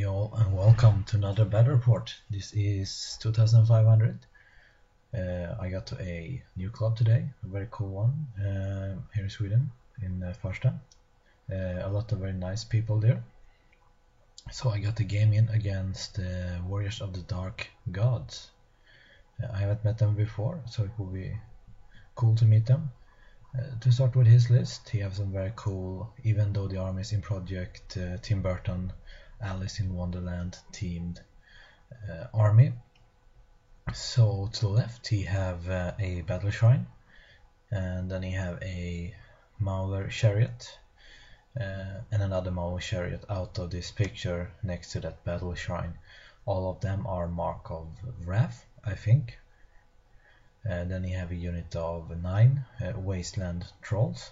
all, and welcome to another battle report. This is 2500. I got to a new club today, a very cool one, here in Sweden, in Farsta. A lot of very nice people there. So I got the game in against Warriors of the Dark Gods. I haven't met them before, so it will be cool to meet them. To start with his list, he has some very cool, even though the army is in project, Tim Burton, Alice in Wonderland themed army. So to the left he have a battle shrine, and then he have a Mauler chariot and another Mauler chariot out of this picture next to that battle shrine. All of them are Mark of Wrath, I think. Then you have a unit of 9 Wasteland Trolls,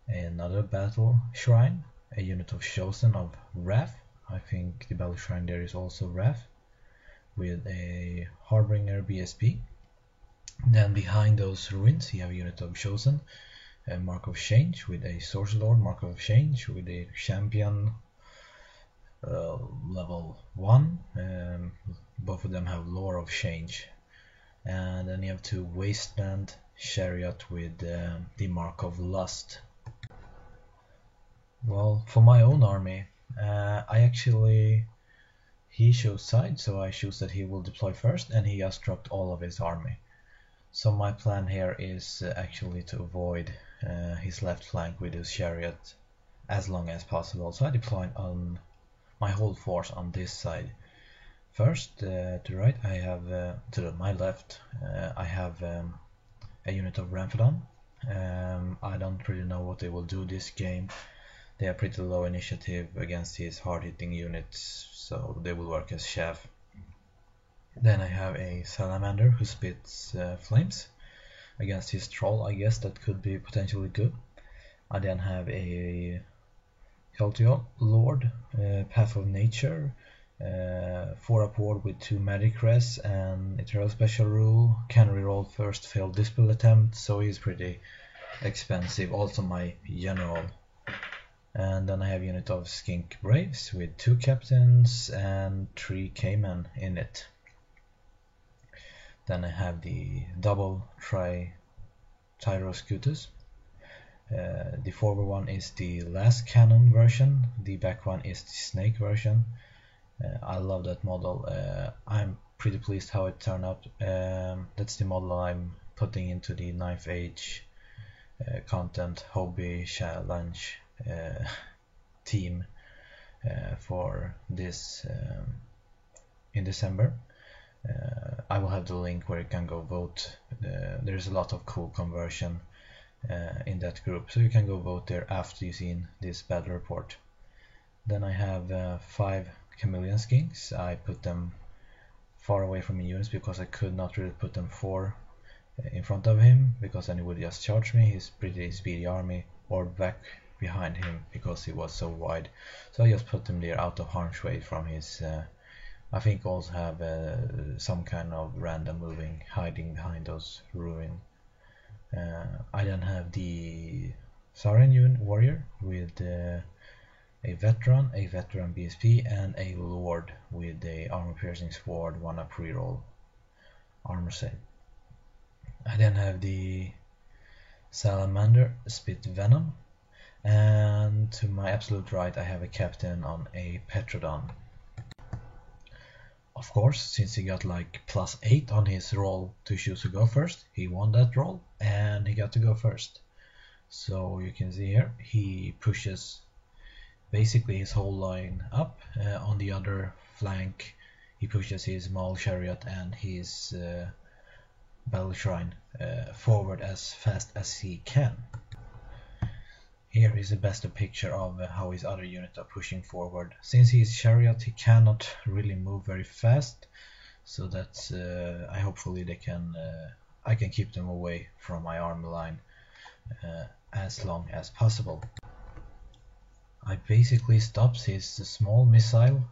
another battle shrine, a unit of Chosen of Wrath. I think the battle shrine there is also Wrath, with a Harbinger BSP. Then behind those ruins you have a unit of Chosen, a Mark of Change with a Sorcerer Lord, Mark of Change with a Champion level 1. Both of them have Lore of Change. And then you have 2 Wasteland Chariot with the Mark of Lust. Well, for my own army, he chose side, so I choose that he will deploy first, and he just dropped all of his army. So my plan here is actually to avoid his left flank with his chariot as long as possible. So I deployed on my whole force on this side. First, to the right, I have my left, I have a unit of Ramphadon. I don't really know what they will do this game. They are pretty low initiative against his hard-hitting units, so they will work as chaff. Then I have a Salamander who spits flames against his troll. I guess that could be potentially good. I then have a Keltiol Lord, Path of Nature, 4-up ward with 2 magic rests and Eternal Special Rule, can reroll first failed dispel attempt, so he's pretty expensive. Also my general. And then I have a unit of Skink Braves with 2 captains and 3 Cayman in it. Then I have the double Tyro Scutus. The forward one is the last cannon version, the back one is the snake version. I love that model. I'm pretty pleased how it turned out. That's the model I'm putting into the 9th Age content hobby challenge team for this in December. I will have the link where you can go vote. There's a lot of cool conversion in that group, so you can go vote there after you've seen this battle report. Then I have 5 Chameleon Skinks. I put them far away from the units because I could not really put them 4 in front of him, because then he would just charge me. He's pretty speedy army, or back behind him because he was so wide. So I just put them there out of harm's way from his I think also have some kind of random moving hiding behind those ruins. I then have the Saurian warrior with a veteran BSP, and a lord with a armor piercing sword, 1-up reroll armor save. I then have the Salamander spit venom, and to my absolute right I have a captain on a Petrodon. Of course, since he got like +8 on his roll to choose to go first, he won that roll and he got to go first. So you can see here he pushes basically his whole line up. On the other flank he pushes his Maul chariot and his battle shrine forward as fast as he can. Here is the best picture of how his other units are pushing forward. Since he is chariot, he cannot really move very fast, so that's hopefully I can keep them away from my army line as long as possible. I basically stops his small missile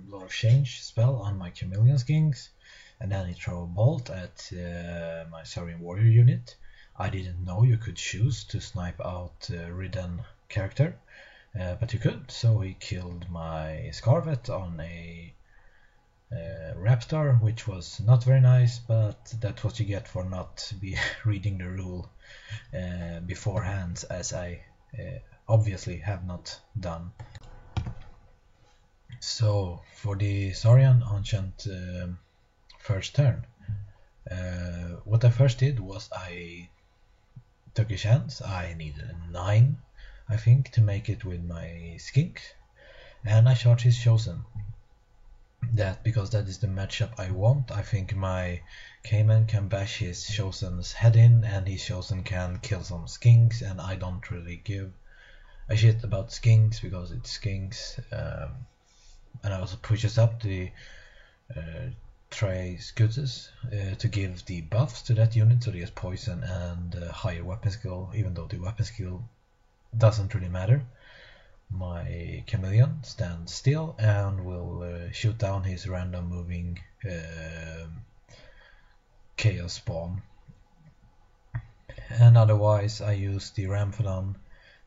Lore of Change spell on my Chameleon Skinks, and then he throw a bolt at my Saurian warrior unit. I didn't know you could choose to snipe out Ridden character, but he could, so he killed my Scarvet on a Raptor, which was not very nice, but that's what you get for not reading the rule beforehand, as I obviously have not done. So for the Saurian Ancient first turn, what I first did was I took a chance. I needed a 9, I think, to make it with my Skink, and I charged his Chosen. Because that is the matchup I want. I think my Cayman can bash his Chosen's head in, and his Chosen can kill some Skinks, and I don't really give a shit about Skinks because it's Skinks. And I also pushes up the Trey Scooters to give the buffs to that unit, so there's poison and higher weapon skill, even though the weapon skill doesn't really matter. My Chameleon stands still and will shoot down his random moving Chaos Spawn. And otherwise I use the Ramphadon,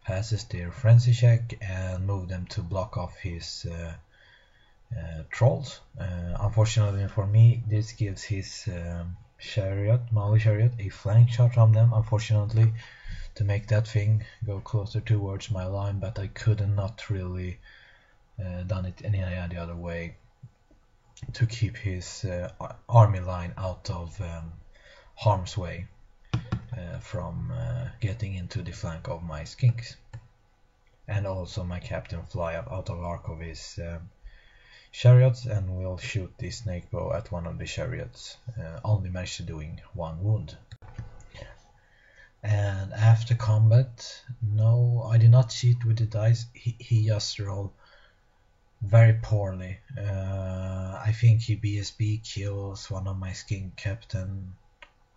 passes their Frenzy check, and move them to block off his Trolls. Unfortunately for me, this gives his Maui Chariot a flank shot from them, unfortunately, to make that thing go closer towards my line, but I could not really done it any other way to keep his army line out of harm's way from getting into the flank of my Skinks. And also my Captain fly up out of arc of his chariots and will shoot the snake bow at one of the chariots, only managed to doing 1 wound. And after combat, no, I did not cheat with the dice. He just rolled very poorly. I think he BSB kills one of my Skink captain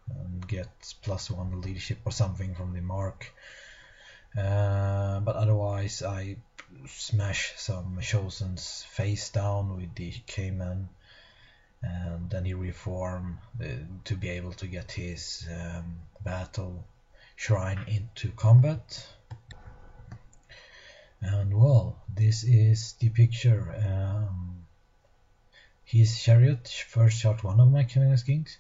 and gets +1 leadership or something from the mark. But otherwise I smash some Chosen's face down with the Cayman, and then he reform to be able to get his battle shrine into combat. And well, this is the picture. His chariot first shot one of my Chameleon Skinks.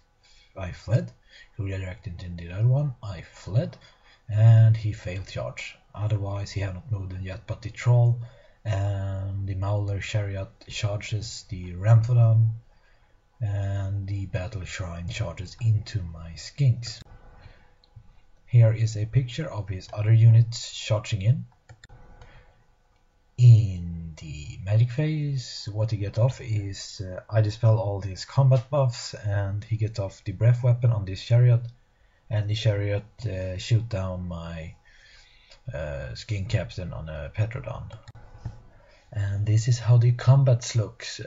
I fled. He redirected into the other one. I fled, and he failed charge. Otherwise he had not moved in yet, but the Troll and the Mauler chariot charges the Ramphadon, and the battle shrine charges into my Skinks. Here is a picture of his other units charging in. In the magic phase, what he gets off is I dispel all these combat buffs, and he gets off the breath weapon on this chariot, and the chariot shoot down my Skink captain on a Petrodon. And this is how the combats looks.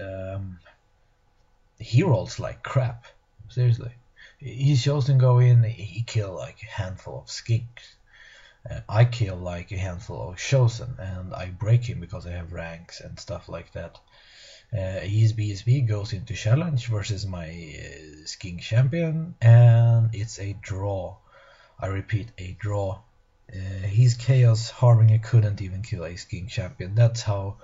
He rolls like crap, seriously. His Chosen go in, he kill like a handful of Skinks. I kill like a handful of Chosen, and I break him because I have ranks and stuff like that. His BSB goes into challenge versus my Skink champion, and it's a draw. I repeat, a draw. His Chaos Harbinger couldn't even kill a Skink champion. That's how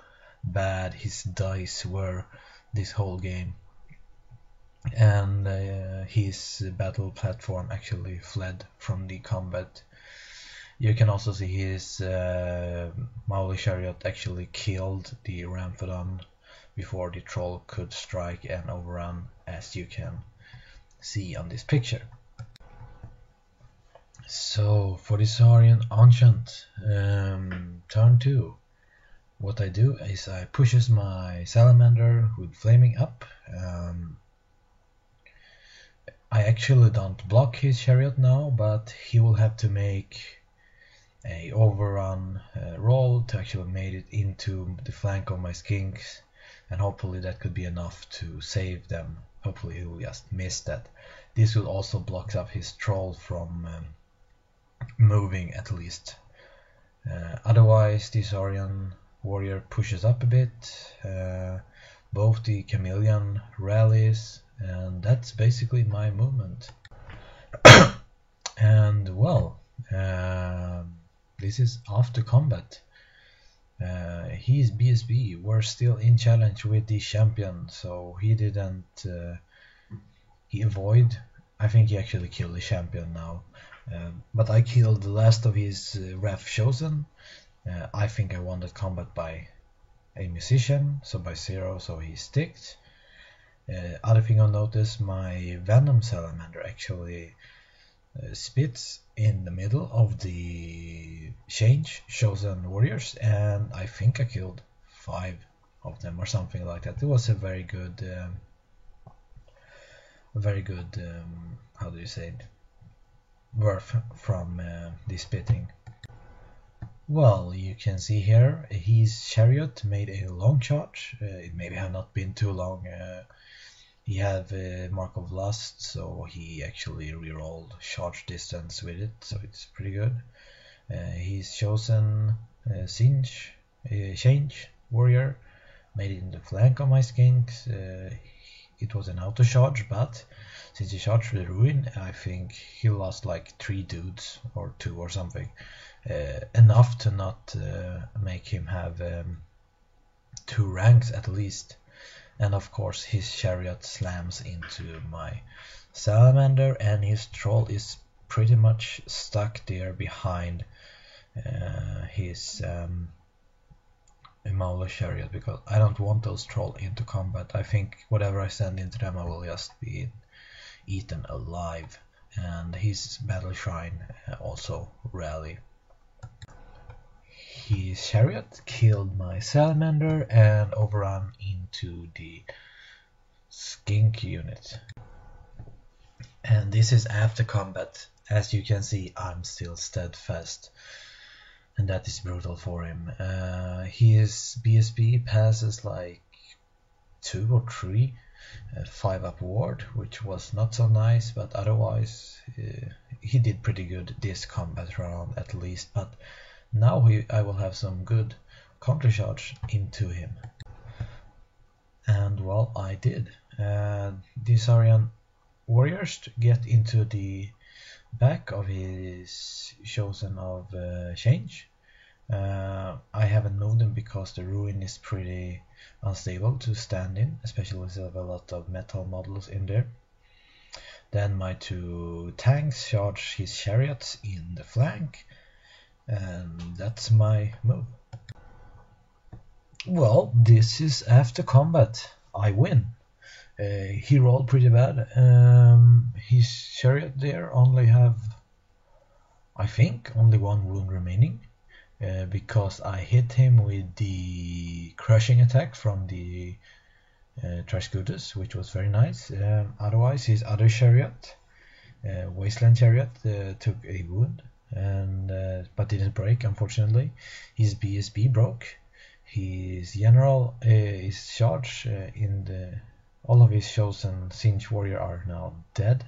bad his dice were this whole game. And his battle platform actually fled from the combat. You can also see his Mauli chariot actually killed the Ramphadon before the Troll could strike and overrun, as you can see on this picture. So for the Saurian Ancient, turn 2, what I do is I pushes my Salamander with Flaming up. I actually don't block his chariot now, but he will have to make a overrun roll to actually make it into the flank of my Skinks, and hopefully that could be enough to save them. Hopefully he will just miss that. This will also block up his Troll from moving at least. Otherwise the Saurian warrior pushes up a bit, both the Chameleon rallies, and that's basically my movement. And well, this is after combat. He's BSB. We're still in challenge with the champion, so he didn't. He avoid. I think he actually killed the champion now. But I killed the last of his ref chosen. I think I won that combat by a musician, so by 0, so he sticked. Other thing I noticed, my Venom Salamander actually spits in the middle of the change chosen warriors, and I think I killed 5 of them or something like that. It was a very good how do you say it, worth from the spitting. Well, you can see here his chariot made a long charge. It maybe have not been too long. He had Mark of Lust, so he actually rerolled charge distance with it, so it's pretty good. He's chosen change warrior, made it in the flank of my skinks. It was an auto charge, but since he charged the ruin, I think he lost like 3 dudes or 2 or something. Enough to not make him have 2 ranks at least. And of course his chariot slams into my salamander, and his troll is pretty much stuck there behind his Mauler chariot, because I don't want those troll into combat. I think whatever I send into them I will just be eaten alive, and his battle shrine also rally. His chariot killed my salamander and overrun into the skink unit. And this is after combat. As you can see, I'm still steadfast, and that is brutal for him. His BSB passes like 2 or 3 5-up ward, which was not so nice, but otherwise he did pretty good this combat round at least. But now I will have some good counter charge into him, and well, I did. The Saurian warriors get into the back of his chosen of change. I haven't moved him because the ruin is pretty unstable to stand in, especially with a lot of metal models in there. Then my 2 tanks charge his chariots in the flank, and that's my move. Well, this is after combat. I win. He rolled pretty bad. His chariot there only have, I think, only 1 wound remaining, because I hit him with the crushing attack from the Triscutus, which was very nice. Otherwise, his other chariot, Wasteland Chariot, took a wound, and but didn't break, unfortunately. His BSB broke. His general is charged in the. All of his chosen Singe warrior are now dead.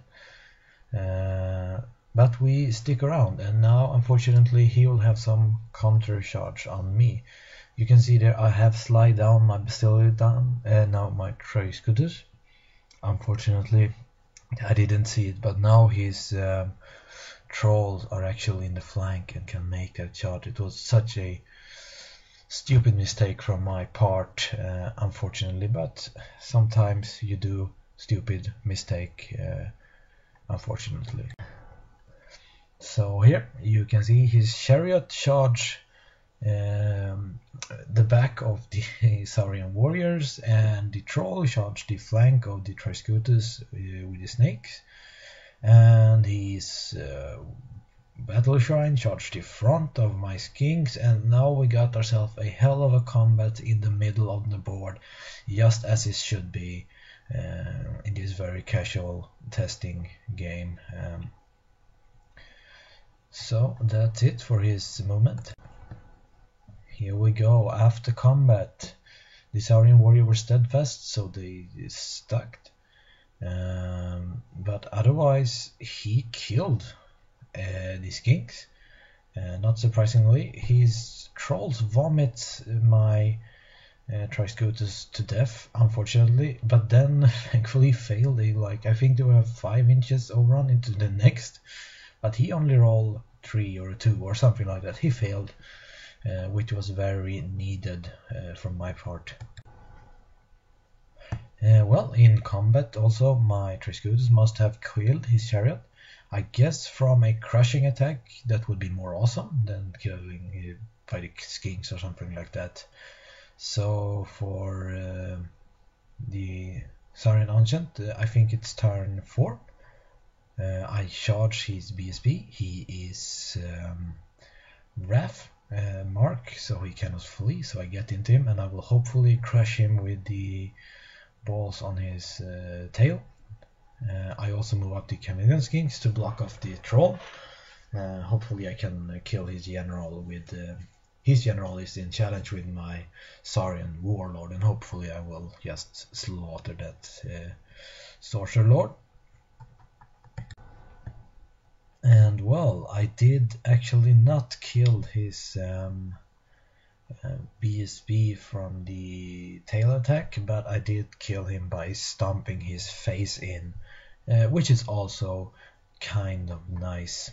But we stick around, and now unfortunately he will have some counter charge on me. You can see there I have slide down my Bastilidan and now my Triscutus. Unfortunately I didn't see it, but now his trolls are actually in the flank and can make that charge. It was such a stupid mistake from my part, unfortunately, but sometimes you do stupid mistake, unfortunately. So here you can see his chariot charge the back of the Saurian warriors, and the troll charged the flank of the Triscutus with the snakes, and his battle shrine charged the front of my skinks, and now we got ourselves a hell of a combat in the middle of the board, just as it should be in this very casual testing game. So that's it for his movement. Here we go. After combat, the Saurian warrior were steadfast, so they stuck. But otherwise, he killed the skinks. Not surprisingly, his trolls vomit my Triscutus to death, unfortunately, but then thankfully failed. They I think they were 5 inches overrun into the next, but he only rolled 3 or 2 or something like that. He failed. which was very needed from my part. Well, in combat also, my Triscutus must have killed his chariot. I guess from a crushing attack that would be more awesome than killing by the skinks or something like that. So for the Saurian Ancient, I think it's turn 4. I charge his BSB. He is Wrath Mark, so he cannot flee, so I get into him and I will hopefully crush him with the balls on his tail. I also move up the Chameleon Skinks to block off the troll. Hopefully I can kill his general with his general is in challenge with my Saurian Warlord, and hopefully I will just slaughter that Sorcerer Lord. And well, I did actually not kill his BSB from the tail attack, but I did kill him by stomping his face in, which is also kind of nice.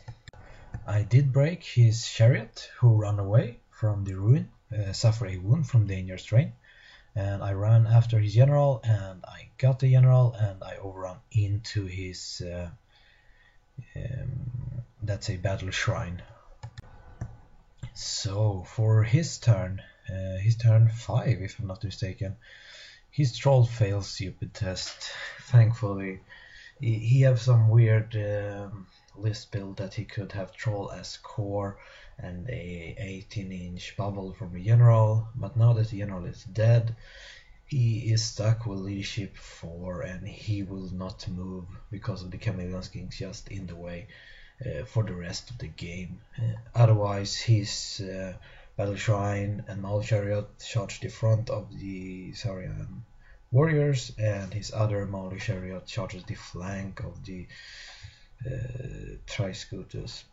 I did break his chariot, who ran away from the ruin, suffer a wound from dangerous terrain, and I ran after his general and I got the general and I overrun into his that's a battle shrine. So for his turn 5 if I'm not mistaken, his troll fails stupid test. Thankfully he have some weird list build that he could have troll as core and a 18-inch bubble from the general, but now that the general is dead, he is stuck with leadership 4 and he will not move because of the Chameleon Skinks just in the way for the rest of the game. Otherwise his Battle Shrine and Maul Chariot charge the front of the Saurian warriors, and his other Maul Chariot charges the flank of the Triscutus.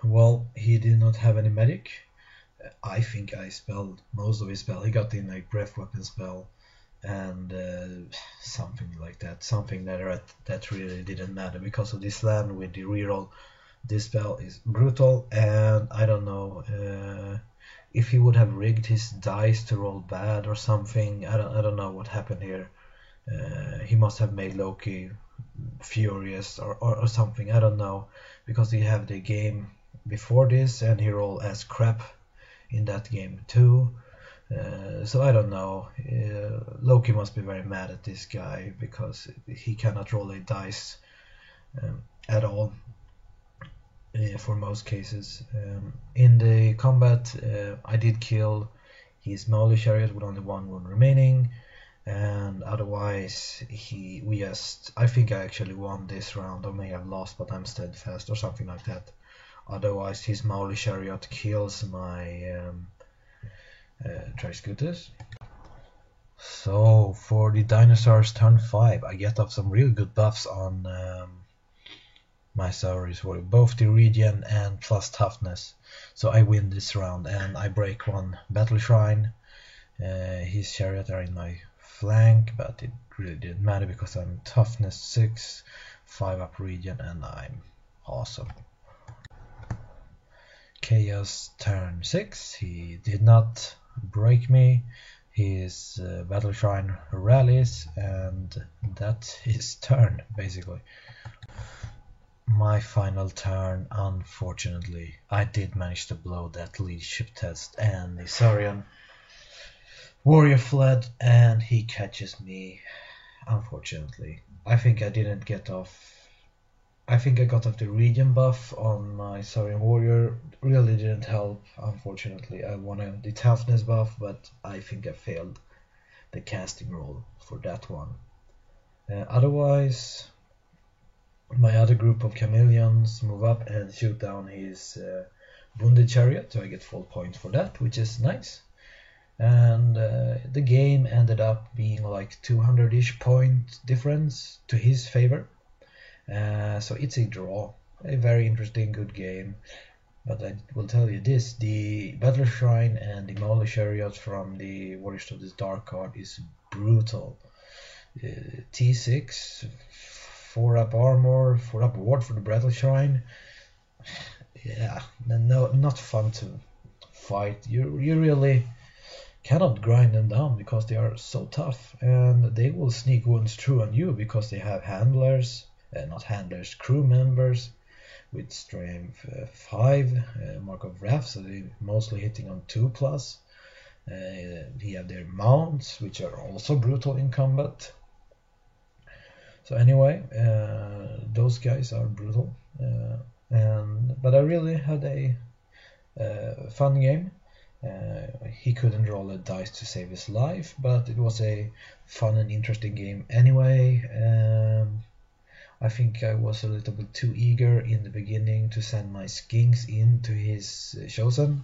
Well, he did not have any medic. I think I spelled most of his spell. He got in a breath weapon spell and something like that. Something that really didn't matter because of this land with the reroll. This spell is brutal, and I don't know if he would have rigged his dice to roll bad or something. I don't know what happened here. He must have made Loki furious or something. I don't know, because he have the game before this and he rolled as crap in that game too. So I don't know. Loki must be very mad at this guy because he cannot roll a dice at all for most cases. In the combat, I did kill his Mauli Chariot with only 1 wound remaining, and otherwise I think I actually won this round, or may have lost, but I'm steadfast or something like that. Otherwise his Mauli Chariot kills my Triscutus. So for the dinosaurs turn 5, I get off some really good buffs on my Saurus Warrior, both the regen and plus toughness. So I win this round and I break 1 battle shrine. His chariot are in my flank, but it really didn't matter because I'm toughness 6, 5 up regen, and I'm awesome. Chaos turn 6, he did not break me. His battle shrine rallies, and that's his turn basically. My final turn, unfortunately, I did manage to blow that leadership test, and the Saurian warrior fled and he catches me, unfortunately. I think I didn't get off. I think I got off the regen buff on my Saurian warrior. Really didn't help, unfortunately. I wanted the toughness buff, but I think I failed the casting roll for that one. Otherwise, my other group of chameleons move up and shoot down his wounded chariot, so I get full points for that, which is nice. And the game ended up being like 200-ish point difference to his favor. So it's a draw, a very interesting, good game. But I will tell you this, the Battle Shrine and the Mauli Chariot from the Warriors of this Dark card is brutal. T6, 4 up armor, 4 up ward for the Battle Shrine. Yeah, no, not fun to fight. You really cannot grind them down because they are so tough, and they will sneak wounds through on you because they have handlers, not handlers, crew members with strength 5, Mark of Wrath, so they're mostly hitting on 2+. He have their mounts, which are also brutal in combat. So anyway, those guys are brutal, but I really had a fun game. He couldn't roll a dice to save his life, but it was a fun and interesting game anyway. I think I was a little bit too eager in the beginning to send my skinks into his chosen,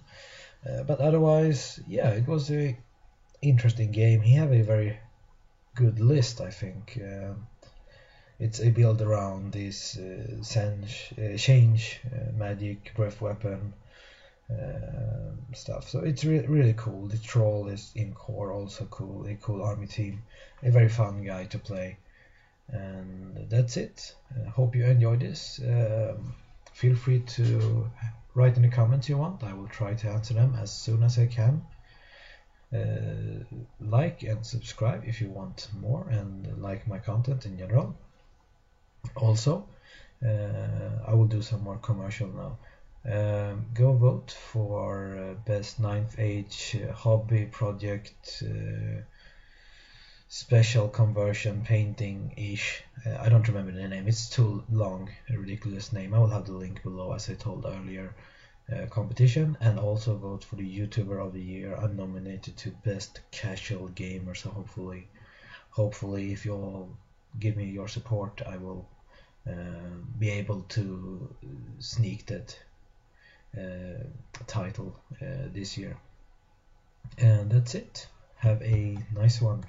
but otherwise, yeah, it was a interesting game. He have a very good list, I think. It's a build around this change, magic, breath weapon stuff. So it's really cool. The troll is in core, also cool. A cool army team, a very fun guy to play. And that's it. Hope you enjoyed this. Feel free to write in the comments you want. I will try to answer them as soon as I can. Like and subscribe if you want more and like my content in general. Also, I will do some more commercial now. Go vote for best 9th age hobby project special conversion painting ish. I don't remember the name, it's too long, a ridiculous name. I will have the link below, as I told earlier. Competition, and also vote for the YouTuber of the year. I'm nominated to best casual gamer, so hopefully if you'll give me your support, I will be able to sneak that title this year. And that's it. Have a nice one.